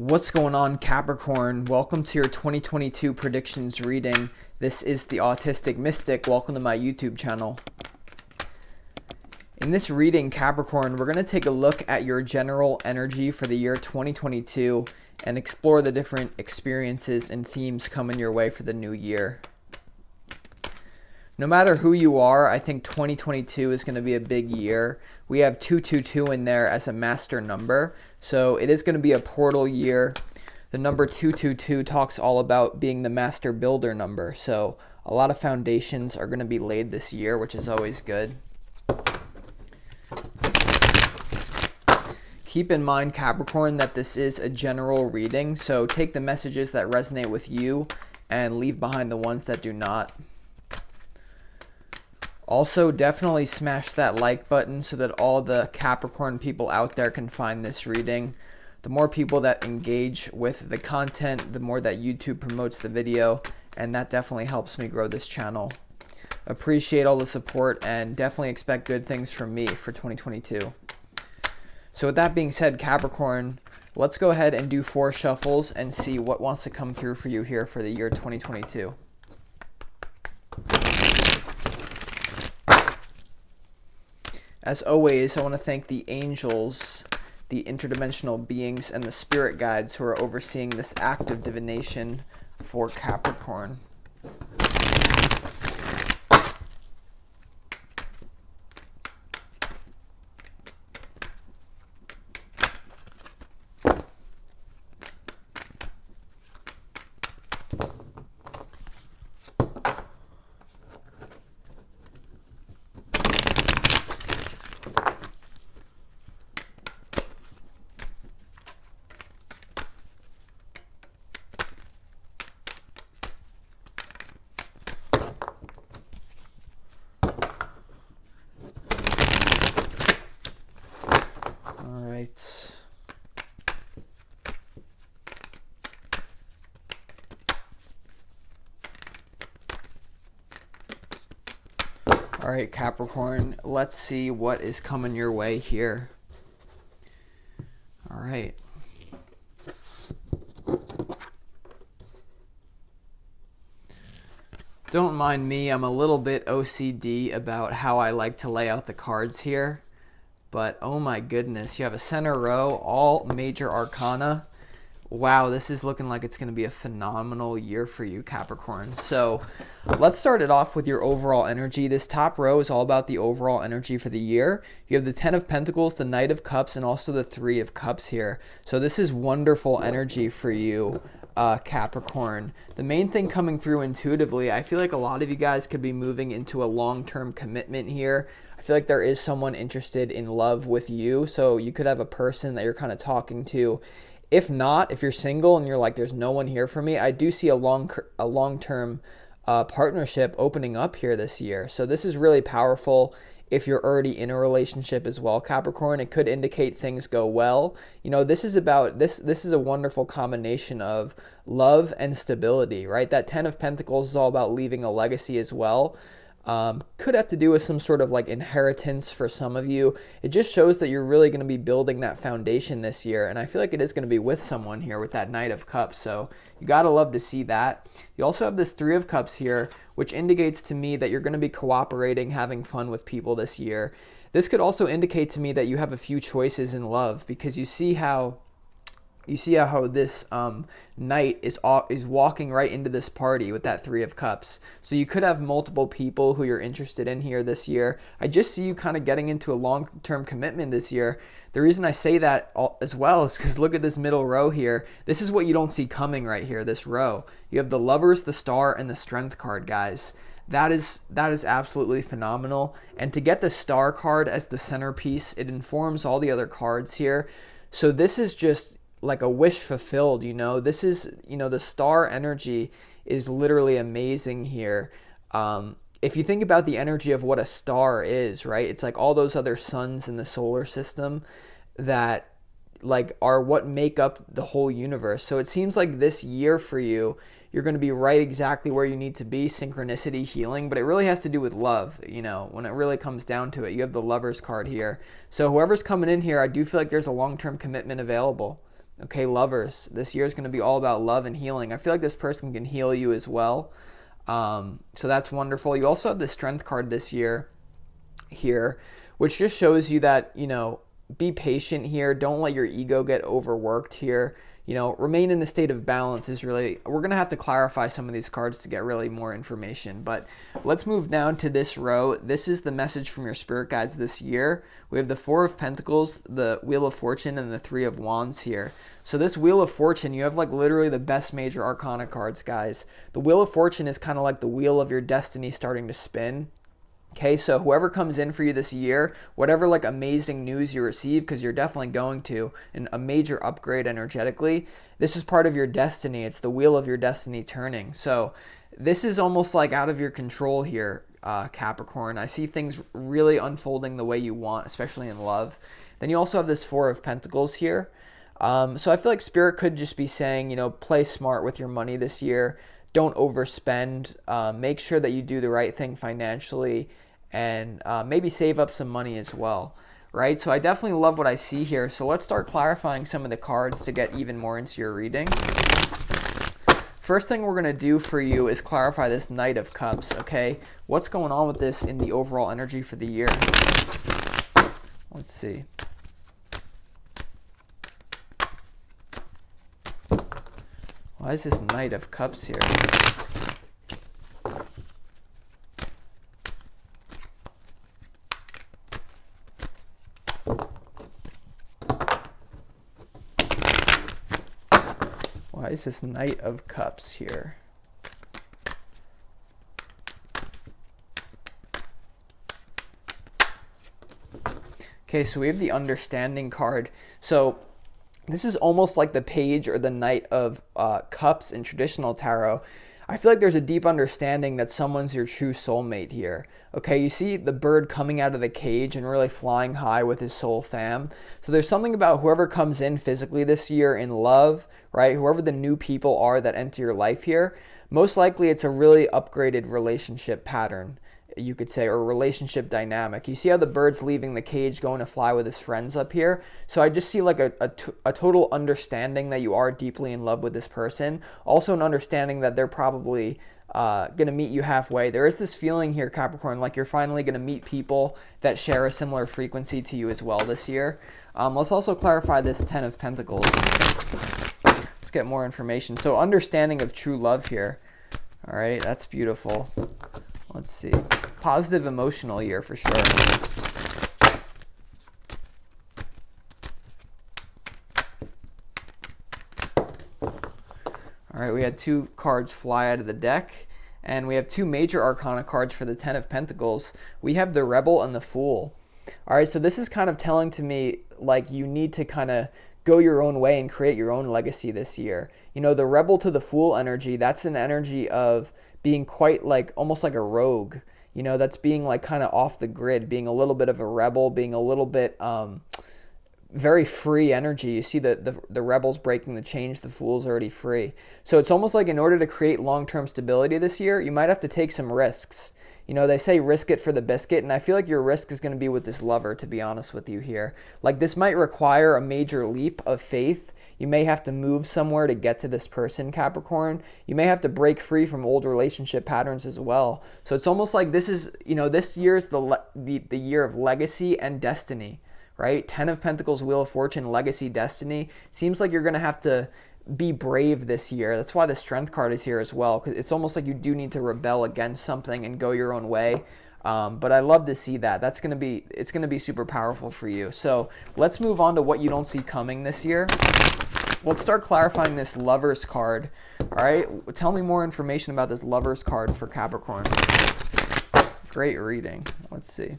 What's going on, Capricorn? Welcome to your 2022 predictions reading. This is the Autistic Mystic. Welcome to my YouTube channel. In this reading, Capricorn, we're going to take a look at your general energy for the year 2022 and explore the different experiences and themes coming your way for the new year. No matter who you are, I think 2022 is going to be a big year. We have 222 in there as a master number, so it is going to be a portal year. The number 222 talks all about being the master builder number, so a lot of foundations are going to be laid this year, which is always good. Keep in mind, Capricorn, that this is a general reading, so take the messages that resonate with you and leave behind the ones that do not. Also, definitely smash that like button so that all the Capricorn people out there can find this reading. The more people that engage with the content, the more that YouTube promotes the video, and that definitely helps me grow this channel. Appreciate all the support and definitely expect good things from me for 2022. So with that being said, Capricorn, let's go ahead and do 4 shuffles and see what wants to come through for you here for the year 2022. As always, I want to thank the angels, the interdimensional beings, and the spirit guides who are overseeing this act of divination for Capricorn. All right, Capricorn, let's see what is coming your way here. All right. Don't mind me, I'm a little bit OCD about how I like to lay out the cards here. But oh my goodness, you have a center row, all major arcana. Wow, this is looking like it's going to be a phenomenal year for you, Capricorn. So let's start it off with your overall energy. This top row is all about the overall energy for the year. You have the 10 of Pentacles, the Knight of Cups, and also the 3 of Cups here. So this is wonderful energy for you, Capricorn. The main thing coming through intuitively, I feel like a lot of you guys could be moving into a long-term commitment here. I feel like there is someone interested in love with you. So you could have a person that you're kind of talking to. If not, if you're single and you're like, there's no one here for me, I do see a long-term partnership opening up here this year. So this is really powerful if you're already in a relationship as well, Capricorn. It could indicate things go well. You know, this is about, this is a wonderful combination of love and stability, right? That 10 of Pentacles is all about leaving a legacy as well. Could have to do with some sort of like inheritance for some of you. It just shows that you're really going to be building that foundation this year, and I feel like it is going to be with someone here with that Knight of Cups, so you gotta love to see that. You also have this 3 of Cups here, which indicates to me that you're going to be cooperating, having fun with people this year. This could also indicate to me that you have a few choices in love, because you see how this knight is walking right into this party with that 3 of Cups. So you could have multiple people who you're interested in here this year. I just see you kind of getting into a long-term commitment this year. The reason I say that as well is because look at this middle row here. This is what you don't see coming right here, this row. You have the Lovers, the Star, and the Strength card, guys. That is absolutely phenomenal. And to get the Star card as the centerpiece, it informs all the other cards here. So this is just like a wish fulfilled, you know. This is, you know, the star energy is literally amazing here. If you think about the energy of what a star is, right? It's like all those other suns in the solar system that like are what make up the whole universe. So it seems like this year for you, you're going to be right exactly where you need to be, synchronicity, healing, but it really has to do with love, you know, when it really comes down to it. You have the Lovers card here. So whoever's coming in here, I do feel like there's a long-term commitment available. Okay, lovers, this year is going to be all about love and healing. I feel like this person can heal you as well. So that's wonderful. You also have the strength card this year here, which just shows you that, be patient here. Don't let your ego get overworked here. Remain in a state of balance is really, we're going to have to clarify some of these cards to get really more information. But let's move down to this row. This is the message from your spirit guides this year. We have the Four of Pentacles, the Wheel of Fortune, and the Three of Wands here. So this Wheel of Fortune, you have like literally the best major arcana cards, guys. The Wheel of Fortune is kind of like the wheel of your destiny starting to spin. Okay, so whoever comes in for you this year, whatever like amazing news you receive, because you're definitely going to, and a major upgrade energetically, this is part of your destiny. It's the wheel of your destiny turning. So this is almost like out of your control here, Capricorn. I see things really unfolding the way you want, especially in love. Then you also have this Four of Pentacles here. So I feel like Spirit could just be saying, play smart with your money this year. Don't overspend. Make sure that you do the right thing financially, and maybe save up some money as well, right? So I definitely love what I see here. So let's start clarifying some of the cards to get even more into your reading. First thing we're going to do for you is clarify this Knight of Cups, okay? What's going on with this in the overall energy for the year? Let's see. Why is this Knight of Cups here? Why is this Knight of Cups here? Okay, so we have the Understanding card. So this is almost like the Page or the Knight of Cups in traditional tarot. I feel like there's a deep understanding that someone's your true soulmate here. Okay, you see the bird coming out of the cage and really flying high with his soul fam. So there's something about whoever comes in physically this year in love, right? Whoever the new people are that enter your life here, most likely it's a really upgraded relationship pattern, you could say, or relationship dynamic. You see how the bird's leaving the cage going to fly with his friends up here? So I just see like a total understanding that you are deeply in love with this person. Also an understanding that they're probably going to meet you halfway. There is this feeling here, Capricorn, like you're finally going to meet people that share a similar frequency to you as well this year. Let's also clarify this Ten of Pentacles. Let's get more information. So understanding of true love here. All right, that's beautiful. Let's see. Positive emotional year for sure. All right, we had two cards fly out of the deck, and we have two major arcana cards for the Ten of Pentacles. We have the Rebel and the Fool. All right, so this is kind of telling to me like you need to kind of go your own way and create your own legacy this year. The Rebel to the Fool energy, that's an energy of being quite like almost like a rogue, that's being like kind of off the grid, being a little bit of a rebel, being a little bit very free energy. You see the rebel's breaking the chains, the fool's already free. So it's almost like in order to create long-term stability this year, you might have to take some risks. They say risk it for the biscuit, and I feel like your risk is going to be with this lover, to be honest with you here. Like this might require a major leap of faith. You may have to move somewhere to get to this person, Capricorn. You may have to break free from old relationship patterns as well. So it's almost like this is, this year is the year of legacy and destiny, right? Ten of Pentacles, Wheel of Fortune, legacy, destiny. Seems like you're going to have to be brave this year. That's why the Strength card is here as well, because it's almost like you do need to rebel against something and go your own way. But I love to see that. It's going to be super powerful for you. So let's move on to what you don't see coming this year. Let's start clarifying this Lovers card. All right, tell me more information about this Lovers card for Capricorn. Great reading. Let's see.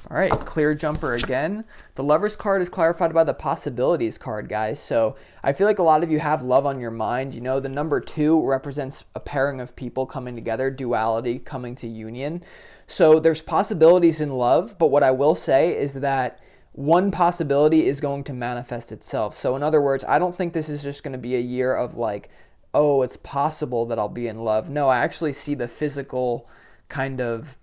All right, clear jumper again. The Lovers card is clarified by the Possibilities card, guys. So I feel like a lot of you have love on your mind. The number 2 represents a pairing of people coming together, duality coming to union. So there's possibilities in love, but what I will say is that one possibility is going to manifest itself. So in other words, I don't think this is just going to be a year of like, oh, it's possible that I'll be in love. No, I actually see the physical kind of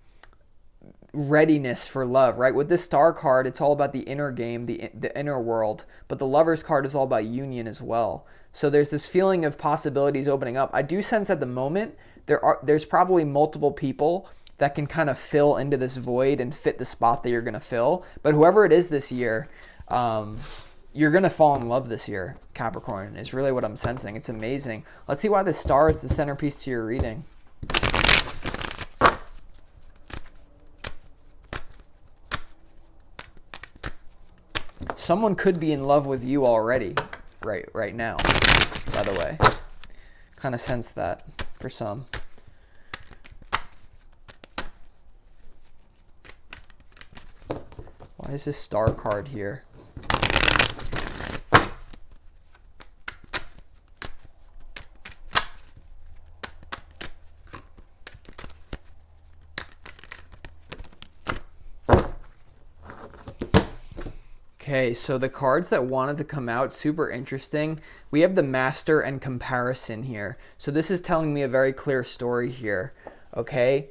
readiness for love, right? With this star card, it's all about the inner game, the inner world, but the Lovers card is all about union as well. So there's this feeling of possibilities opening up. I do sense at the moment there's probably multiple people that can kind of fill into this void and fit the spot that you're going to fill. But whoever it is this year, you're going to fall in love this year, Capricorn, is really what I'm sensing. It's amazing. Let's see why the star is the centerpiece to your reading. Someone could be in love with you already, right now, by the way. Kind of sense that for some. Why is this star card here? Okay, so the cards that wanted to come out, super interesting. We have the Master and Comparison here. So this is telling me a very clear story here, okay?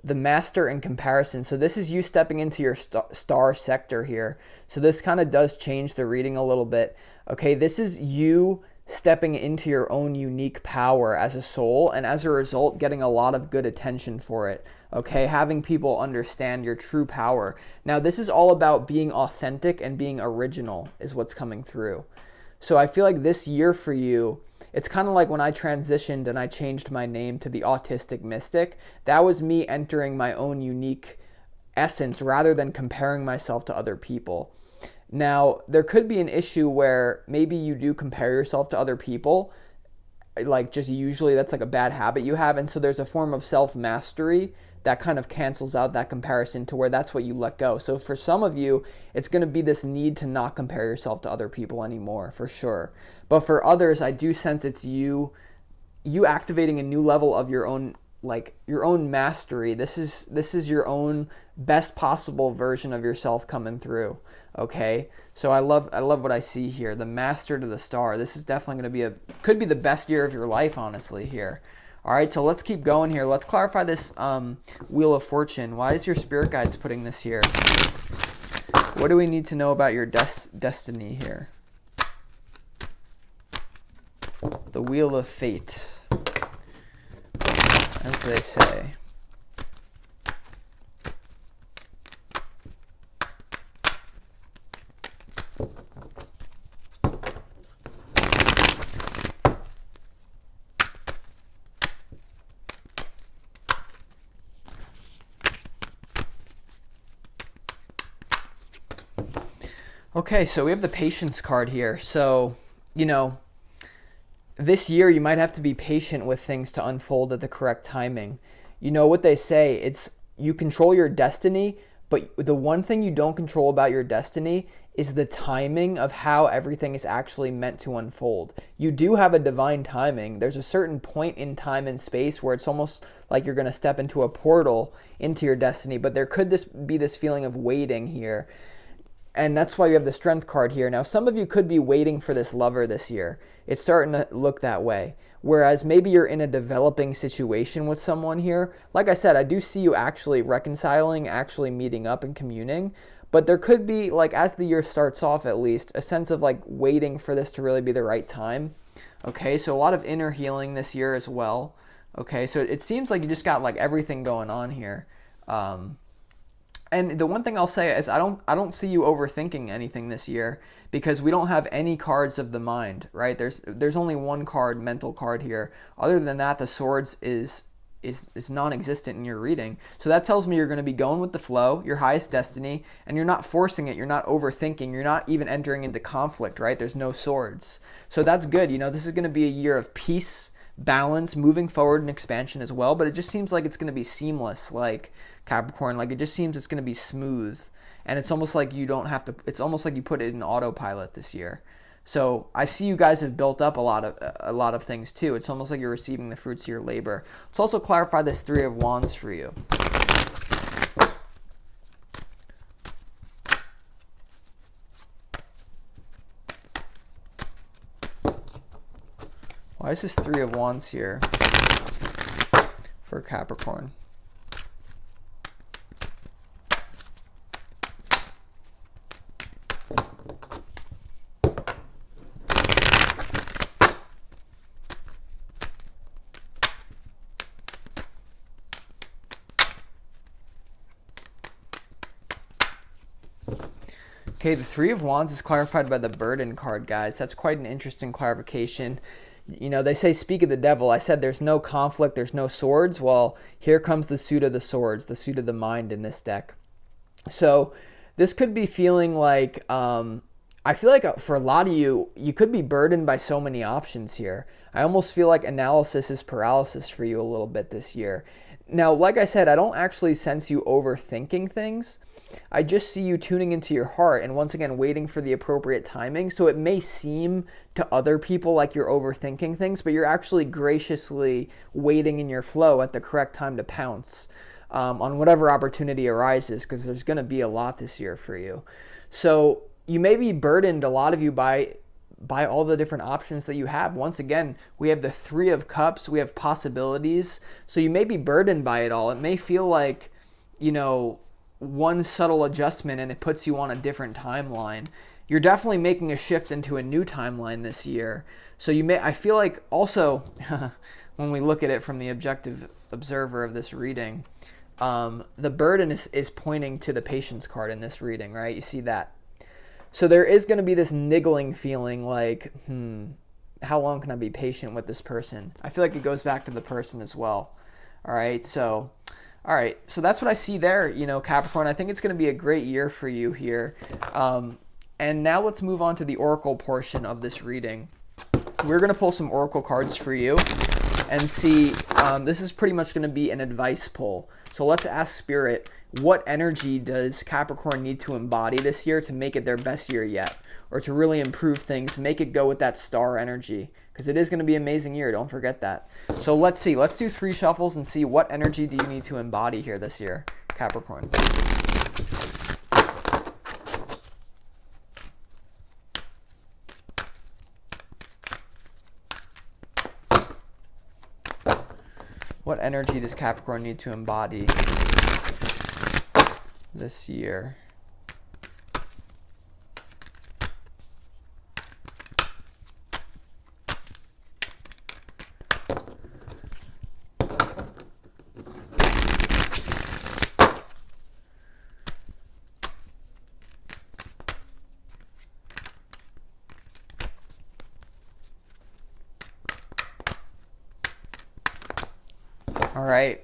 The Master and Comparison. So this is you stepping into your star sector here. So this kind of does change the reading a little bit. Okay, this is you stepping into your own unique power as a soul, and as a result getting a lot of good attention for it. Okay, having people understand your true power. Now this is all about being authentic and being original is what's coming through. So I feel like this year for you, it's kind of like when I transitioned and I changed my name to the Autistic Mystic. That was me entering my own unique essence rather than comparing myself to other people. Now, there could be an issue where maybe you do compare yourself to other people, like just usually that's like a bad habit you have, and so there's a form of self-mastery that kind of cancels out that comparison to where that's what you let go. So for some of you, it's going to be this need to not compare yourself to other people anymore, for sure. But for others, I do sense it's you activating a new level of your own, like your own mastery. This is your own best possible version of yourself coming through. Okay, so I love what I see here. The Master to the Star. This is definitely going to be could be the best year of your life, honestly, here. All right, so let's keep going here. Let's clarify this Wheel of Fortune. Why is your spirit guides putting this here? What do we need to know about your destiny here? The Wheel of Fate, as they say. Okay, so we have the Patience card here. So, you know, this year you might have to be patient with things to unfold at the correct timing. You know what they say, it's you control your destiny, but the one thing you don't control about your destiny is the timing of how everything is actually meant to unfold. You do have a divine timing. There's a certain point in time and space where it's almost like you're going to step into a portal into your destiny, but there could be this feeling of waiting here. And that's why you have the Strength card here. Now, some of you could be waiting for this lover this year. It's starting to look that way. Whereas maybe you're in a developing situation with someone here. Like I said, I do see you actually reconciling, actually meeting up and communing. But there could be, like, as the year starts off at least, a sense of, like, waiting for this to really be the right time. Okay, so a lot of inner healing this year as well. Okay, so it seems like you just got, like, everything going on here. And the one thing I'll say is I don't see you overthinking anything this year because we don't have any cards of the mind, right? There's only one card, mental card here. Other than that, the Swords is non-existent in your reading. So that tells me you're going to be going with the flow, your highest destiny, and you're not forcing it. You're not overthinking. You're not even entering into conflict, right? There's no swords. So that's good. You know, this is going to be a year of peace, balance, moving forward, and expansion as well. But it just seems like it's going to be seamless, like Capricorn. Like it just seems it's going to be smooth, and it's almost like you don't have to. It's almost like you put it in autopilot this year. So I see you guys have built up a lot of things too. It's almost like you're receiving the fruits of your labor. Let's also clarify this Three of Wands for you. Why is this Three of Wands here for Capricorn? Okay, the Three of Wands is clarified by the Burden card, guys. That's quite an interesting clarification. You know, they say speak of the devil. I said there's no conflict, there's no swords. Well, here comes the suit of the swords, the suit of the mind in this deck. So this could be feeling like, I feel like for a lot of you, you could be burdened by so many options here. I almost feel like analysis is paralysis for you a little bit this year. Now, like I said, I don't actually sense you overthinking things. I just see you tuning into your heart and once again waiting for the appropriate timing. So it may seem to other people like you're overthinking things, but you're actually graciously waiting in your flow at the correct time to pounce on whatever opportunity arises, because there's going to be a lot this year for you. So you may be burdened, a lot of you, by all the different options that you have. Once again, we have the Three of Cups, we have possibilities. So you may be burdened by it all. It may feel like, you know, one subtle adjustment and it puts you on a different timeline. You're definitely making a shift into a new timeline this year. So I feel like also, when we look at it from the objective observer of this reading, the burden is pointing to the Patience card in this reading, right? You see that. So there is going to be this niggling feeling like, how long can I be patient with this person? I feel like it goes back to the person as well. All right, so that's what I see there, you know, Capricorn. I think it's going to be a great year for you here. And now let's move on to the Oracle portion of this reading. We're going to pull some Oracle cards for you and see, this is pretty much going to be an advice pull. So let's ask Spirit, what energy does Capricorn need to embody this year to make it their best year yet? Or to really improve things, make it go with that star energy? Because it is going to be an amazing year, don't forget that. So let's see, let's do 3 shuffles and see what energy do you need to embody here this year, Capricorn. What energy does Capricorn need to embody this year? All right,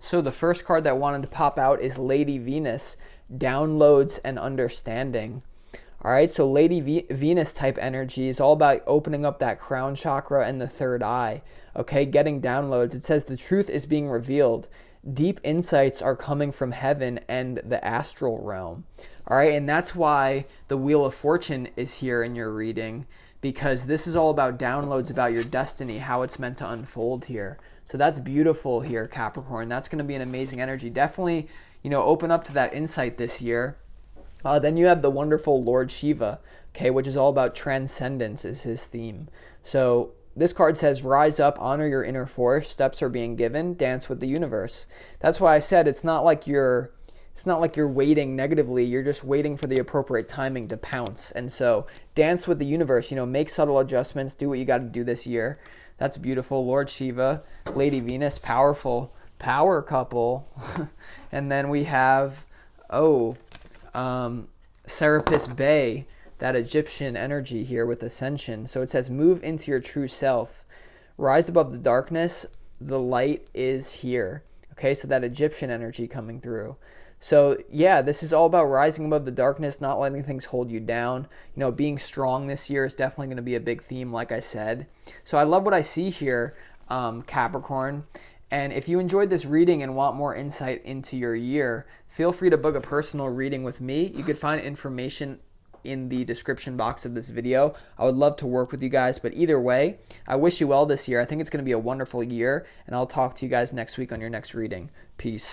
so the first card that wanted to pop out is Lady Venus, downloads and understanding. All right, so Lady Venus type energy is all about opening up that crown chakra and the third eye, okay, getting downloads. It says the truth is being revealed. Deep insights are coming from heaven and the astral realm. All right, and that's why the Wheel of Fortune is here in your reading, because this is all about downloads about your destiny, how it's meant to unfold here. So that's beautiful here, Capricorn. That's going to be an amazing energy. Definitely, you know, open up to that insight this year. Then you have the wonderful Lord Shiva, okay, which is all about transcendence is his theme. So this card says, rise up, honor your inner force, steps are being given, dance with the universe. That's why I said it's not like you're waiting negatively, you're just waiting for the appropriate timing to pounce. And so dance with the universe, you know, make subtle adjustments, do what you got to do this year. That's beautiful. Lord Shiva, Lady Venus, powerful power couple. And then we have, Serapis Bey, that Egyptian energy here with ascension. So it says, move into your true self. Rise above the darkness. The light is here. Okay, so that Egyptian energy coming through. So yeah, this is all about rising above the darkness, not letting things hold you down. You know, being strong this year is definitely going to be a big theme, like I said. So I love what I see here, Capricorn. And if you enjoyed this reading and want more insight into your year, feel free to book a personal reading with me. You could find information in the description box of this video. I would love to work with you guys, but either way, I wish you well this year. I think it's going to be a wonderful year, and I'll talk to you guys next week on your next reading. Peace.